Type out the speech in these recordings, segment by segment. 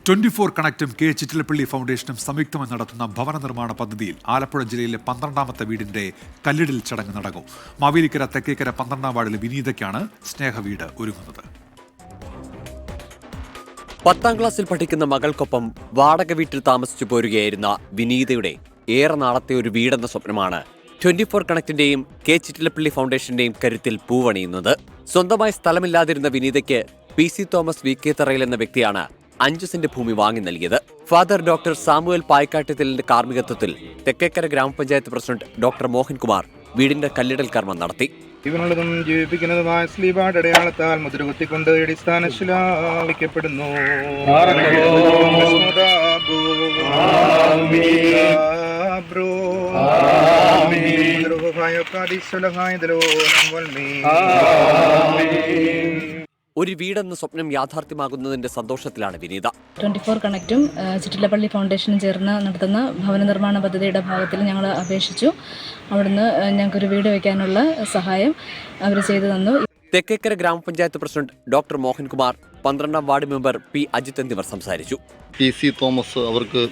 24 കണക്റ്റും K Chittilappilly ഫൗണ്ടേഷനും സംയുക്തമായി നടത്തുന്ന ഭവന നിർമ്മാണ പദ്ധതിയിൽ ആലപ്പുഴ ജില്ലയിലെ 12ാമത്തെ വീടിന്റെ കല്ലിടൽ ചടങ്ങ് നടക്കും. മാവേലിക്കര തെക്കേക്കര 12ാം വാർഡിലെ വിനീതയ്ക്കാണ് സ്നേഹവീട് ഒരുങ്ങുന്നത്. 10ാം ക്ലാസ്സിൽ പഠിക്കുന്ന മകൾക്കൊപ്പം വാടക വീട്ടിൽ താമസിച്ചു പോരുകയായിരുന്ന വിനീതയുടെ ഏറെ നാളത്തെ ഒരു വീടെന്ന സ്വപ്നമാണ് 24 കണക്റ്റിന്റെയും കെ ചിറ്റിലപ്പള്ളി ഫൗണ്ടേഷന്റെയും കരുത്തിൽ പൂവണിയുന്നത്. സ്വന്തമായി സ്ഥലമില്ലാതിരുന്ന വിനീതയ്ക്ക് PC തോമസ് VK തറയിൽ എന്ന വ്യക്തിയാണ് 5 സെന്റ് ഭൂമി വാങ്ങി നൽകിയത്. ഫാദർ ഡോക്ടർ സാമുവൽ പായ്ക്കാട്ടിലിന്റെ കാർമ്മികത്വത്തിൽ തെക്കേക്കര ഗ്രാമപഞ്ചായത്ത് പ്രസിഡന്റ് ഡോക്ടർ മോഹൻകുമാർ വീടിന്റെ കല്ലിടൽ കർമ്മം നടത്തി. ജീവനുള്ളതും ജീവിപ്പിക്കുന്നതുമായ സ്ലീബാഡ് അടയാളത്താൽ മുദ്രകുത്തിക്കൊണ്ട് അടിസ്ഥാനശില വയ്ക്കപ്പെടുന്നു. ഒരു വീടെന്ന സ്വപ്നം യാഥാർത്ഥ്യമാകുന്നതിന്റെ സന്തോഷത്തിലാണ് വിനീത. 24 കണക്റ്റും ചിറ്റിലപ്പള്ളി ഫൗണ്ടേഷനും ചേർന്ന് നടത്തുന്ന ഭവന നിർമ്മാണ പദ്ധതിയുടെ ഭാഗത്തിൽ ഞങ്ങൾ അപേക്ഷിച്ചു. അവിടുന്ന് ഞങ്ങൾക്കൊരു വീട് വയ്ക്കാനുള്ള സഹായം അവർ ചെയ്തു തന്നു. തെക്കേക്കര ഗ്രാമപഞ്ചായത്ത് പ്രസിഡന്റ് ഡോക്ടർ മോഹൻകുമാർ, 12ാം വാർഡ് മെമ്പർ P അജിത് എന്നിവർ സംസാരിച്ചു. PC തോമസ് അവർക്ക്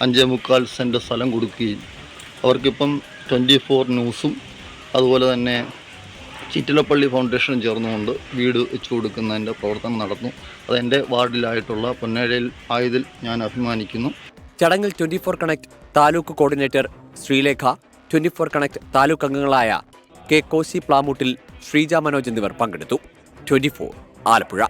5.25 സെന്റ് സ്ഥലം കൊടുക്കുകയും അവർക്കിപ്പം 24 ന്യൂസും അതുപോലെ തന്നെ ചിറ്റിലപ്പള്ളി ഫൗണ്ടേഷനും ചേർന്നുകൊണ്ട് വീട് വെച്ചു കൊടുക്കുന്നതിൻ്റെ പ്രവർത്തനം നടന്നു. അതെൻ്റെ വാർഡിലായിട്ടുള്ള പൊന്നേഴയിൽ ആയതിൽ ഞാൻ അഭിമാനിക്കുന്നു. ചടങ്ങിൽ 24 connect taluk coordinator Sreelekha, 24 connect taluk അംഗങ്ങളായ K കോശി പ്ലാമൂട്ടിൽ, ശ്രീജ മനോജ് എന്നിവർ പങ്കെടുത്തു. 24 ആലപ്പുഴ.